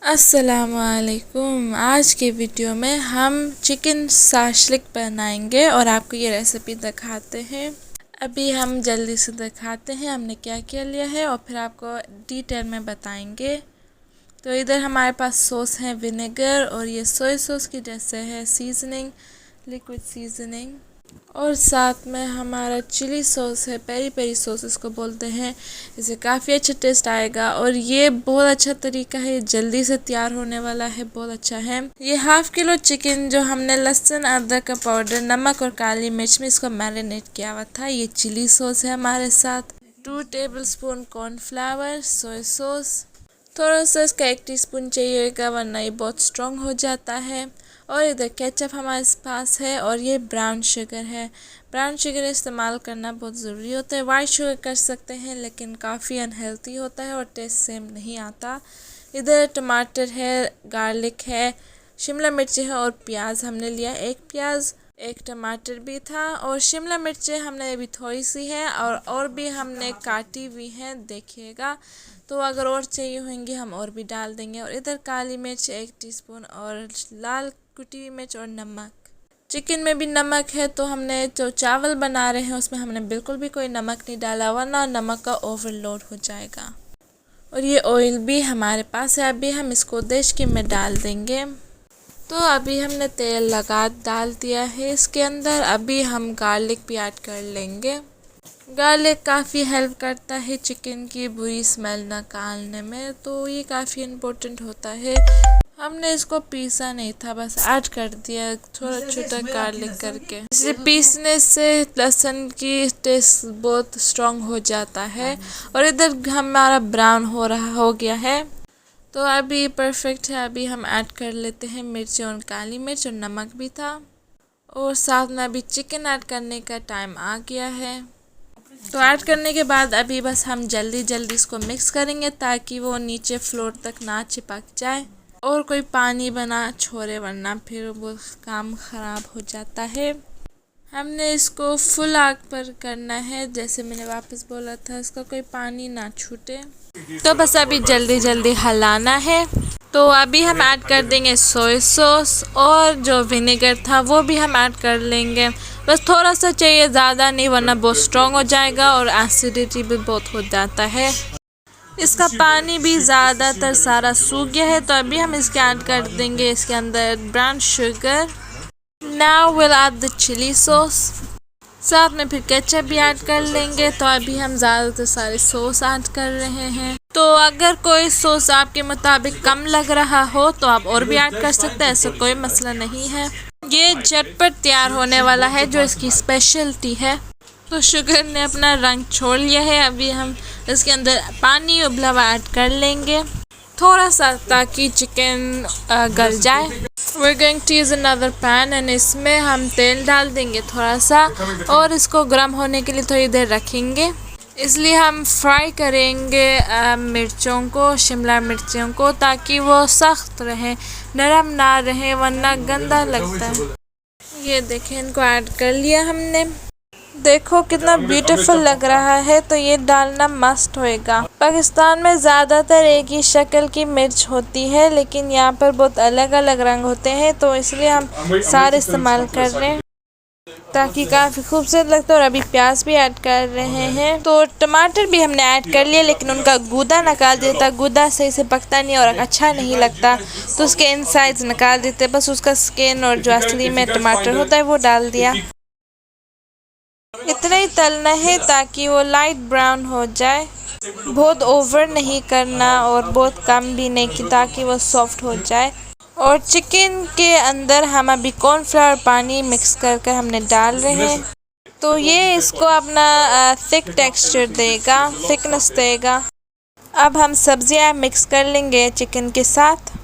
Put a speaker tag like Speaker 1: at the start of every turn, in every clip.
Speaker 1: अस्सलामुअलैकुम। आज के वीडियो में हम चिकन शाशलिक बनाएंगे और आपको ये रेसिपी दिखाते हैं। अभी हम जल्दी से दिखाते हैं हमने क्या क्या लिया है और फिर आपको डिटेल में बताएंगे। तो इधर हमारे पास सॉस है विनेगर और ये सोया सॉस की जैसे है सीजनिंग, लिक्विड सीजनिंग, और साथ में हमारा चिली सॉस है, पेरी पेरी सॉस इसको बोलते हैं। इसे काफ़ी अच्छा टेस्ट आएगा और ये बहुत अच्छा तरीका है, ये जल्दी से तैयार होने वाला है, बहुत अच्छा है। ये हाफ किलो चिकन जो हमने लहसुन अदरक का पाउडर, नमक और काली मिर्च में इसको मैरिनेट किया हुआ था। ये चिली सॉस है हमारे साथ, 2 टेबलस्पून कॉर्नफ्लावर, सोया सॉस, थोड़ा सा इसका 1 टीस्पून चाहिएगा वरना ये बहुत स्ट्रॉन्ग हो जाता है। और इधर केचप हमारे पास है और ये ब्राउन शुगर है। ब्राउन शुगर इस्तेमाल करना बहुत ज़रूरी होता है। वाइट शुगर कर सकते हैं लेकिन काफ़ी अनहेल्थी होता है और टेस्ट सेम नहीं आता। इधर टमाटर है, गार्लिक है, शिमला मिर्ची है और प्याज हमने लिया, 1 प्याज, 1 टमाटर भी था और शिमला मिर्ची हमने अभी थोड़ी सी है और भी हमने काटी हुई हैं, देखिएगा। तो अगर और चाहिए होंगी हम और भी डाल देंगे। और इधर काली मिर्च 1 टीस्पून और लाल कुटी हुई मिर्च और नमक। चिकन में भी नमक है तो हमने जो चावल बना रहे हैं उसमें हमने बिल्कुल भी कोई नमक नहीं डाला वरना नमक का ओवरलोड हो जाएगा। और ये ऑयल भी हमारे पास है, अभी हम इसको देशकी में डाल देंगे। तो अभी हमने तेल डाल दिया है इसके अंदर। अभी हम गार्लिक भी ऐड कर लेंगे। गार्लिक काफ़ी हेल्प करता है चिकन की बुरी स्मेल निकालने में, तो ये काफ़ी इम्पोर्टेंट होता है। हमने इसको पीसा नहीं था, बस ऐड कर दिया थोड़ा छोटा गार्लिक करके। इसे पीसने से लहसुन की टेस्ट बहुत स्ट्रॉन्ग हो जाता है। और इधर हमारा ब्राउन हो गया है तो अभी परफेक्ट है। अभी हम ऐड कर लेते हैं मिर्ची और काली मिर्च और नमक भी था और साथ में अभी चिकन ऐड करने का टाइम आ गया है। तो ऐड करने के बाद अभी बस हम जल्दी इसको मिक्स करेंगे ताकि वो नीचे फ्लोर तक ना चिपक जाए और कोई पानी बना छोड़े वरना फिर वो काम ख़राब हो जाता है। हमने इसको फुल आग पर करना है, जैसे मैंने वापस बोला था, इसका कोई पानी ना छूटे। तो बस अभी जल्दी हिलाना है। तो अभी हम ऐड कर देंगे सोया सॉस और जो विनेगर था वो भी हम ऐड कर लेंगे। बस थोड़ा सा चाहिए, ज़्यादा नहीं वरना बहुत स्ट्रॉन्ग हो जाएगा और एसिडिटी भी बहुत हो जाता है। इसका पानी भी ज़्यादातर सारा सूख गया है तो अभी हम इसके ऐड कर देंगे इसके अंदर brown sugar. Now will add the chilli sauce, साथ में फिर केचप भी ऐड कर लेंगे। तो अभी हम ज़्यादातर सारे सॉस ऐड कर रहे हैं। तो अगर कोई सॉस आपके मुताबिक कम लग रहा हो तो आप और भी ऐड कर सकते हैं, ऐसा कोई मसला नहीं है। ये झटपट तैयार होने वाला है जो इसकी स्पेशलिटी है। तो शुगर ने अपना रंग छोड़ लिया है। अभी हम इसके अंदर पानी उबला हुआ ऐड कर लेंगे थोड़ा सा ताकि चिकन गल जाए। We're going to use another pan and इसमें हम तेल डाल देंगे थोड़ा सा और इसको गर्म होने के लिए थोड़ी देर रखेंगे। इसलिए हम फ्राई करेंगे मिर्चों को, शिमला मिर्चों को, ताकि वो सख्त रहे, नरम ना रहे वरना गंदा लगता है। ये देखें, इनको ऐड कर लिया हमने। देखो कितना ब्यूटीफुल लग रहा है। तो ये डालना मस्ट होएगा। पाकिस्तान में ज़्यादातर एक ही शक्ल की मिर्च होती है लेकिन यहाँ पर बहुत अलग अलग रंग होते हैं तो इसलिए हम सारे इस्तेमाल कर रहे हैं ताकि काफ़ी खूबसूरत लगता है। और अभी प्याज भी ऐड कर रहे हैं। तो टमाटर भी हमने ऐड कर लिया लेकिन उनका गूदा निकाल देता, गूदा सही से पकता नहीं और अच्छा नहीं लगता तो उसके इनसाइड्स निकाल देते, बस उसका स्किन और जो असली में टमाटर होता है वो डाल दिया। इतना ही तलना है ताकि वो लाइट ब्राउन हो जाए, बहुत ओवर नहीं करना और बहुत कम भी नहीं कि ताकि वो सॉफ्ट हो जाए। और चिकन के अंदर हम अभी कॉर्नफ्लावर पानी मिक्स कर हमने डाल रहे हैं तो ये इसको अपना थिक टेक्सचर देगा, थिकनेस देगा। अब हम सब्जियां मिक्स कर लेंगे चिकन के साथ।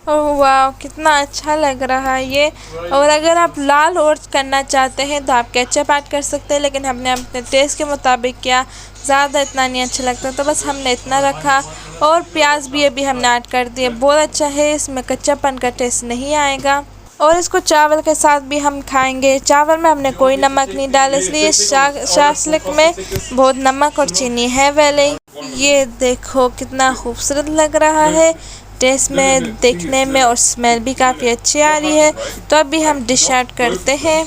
Speaker 1: ओह वाह, कितना अच्छा लग रहा है ये। और अगर आप लाल और करना चाहते हैं तो आप केचप ऐड कर सकते हैं लेकिन हमने अपने टेस्ट के मुताबिक किया, ज़्यादा इतना नहीं अच्छा लगता तो बस हमने इतना रखा। और प्याज भी अभी हमने ऐड कर दिए, बहुत अच्छा है, इसमें कच्चापन का टेस्ट नहीं आएगा। और इसको चावल के साथ भी हम खाएंगे। चावल में हमने कोई नमक नहीं डाला इसलिए शाशलिक में बहुत नमक और चीनी है। पहले ये देखो कितना खूबसूरत लग रहा है। टेस्ट में, देखने में और स्मेल भी काफ़ी अच्छी आ रही है। तो अभी हम डिश आउट करते हैं।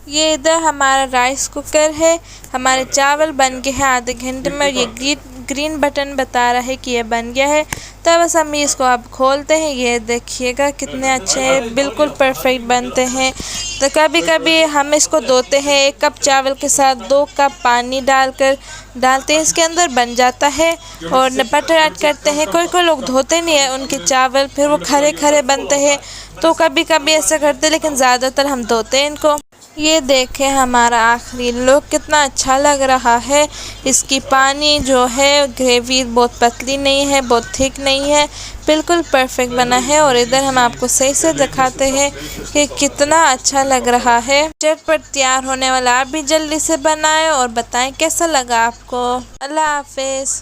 Speaker 1: ये इधर हमारा राइस कुकर है। हमारे चावल बन गए हैं आधे घंटे में। ये ग्रीन बटन बता रहा है कि ये बन गया है। तो बस हम इसको अब खोलते हैं। ये देखिएगा कितने अच्छे बिल्कुल परफेक्ट बनते हैं। तो कभी कभी हम इसको धोते हैं। 1 कप चावल के साथ 2 कप पानी डालते हैं इसके अंदर, बन जाता है। और बटर ऐड करते हैं। कोई लोग धोते नहीं है उनके चावल, फिर वो खरे खरे बनते हैं। तो कभी कभी ऐसा करते हैं, लेकिन ज़्यादातर हम धोते हैं इनको। ये देखें हमारा आखिरी लुक कितना अच्छा लग रहा है। इसकी पानी जो है ग्रेवी बहुत पतली नहीं है, बहुत थिक नहीं है, बिल्कुल परफेक्ट बना है। और इधर हम आपको सही से दिखाते हैं कि कितना अच्छा लग रहा है। झटपट तैयार होने वाला, आप भी जल्दी से बनाएं और बताएं कैसा लगा आपको। अल्लाह हाफिज़।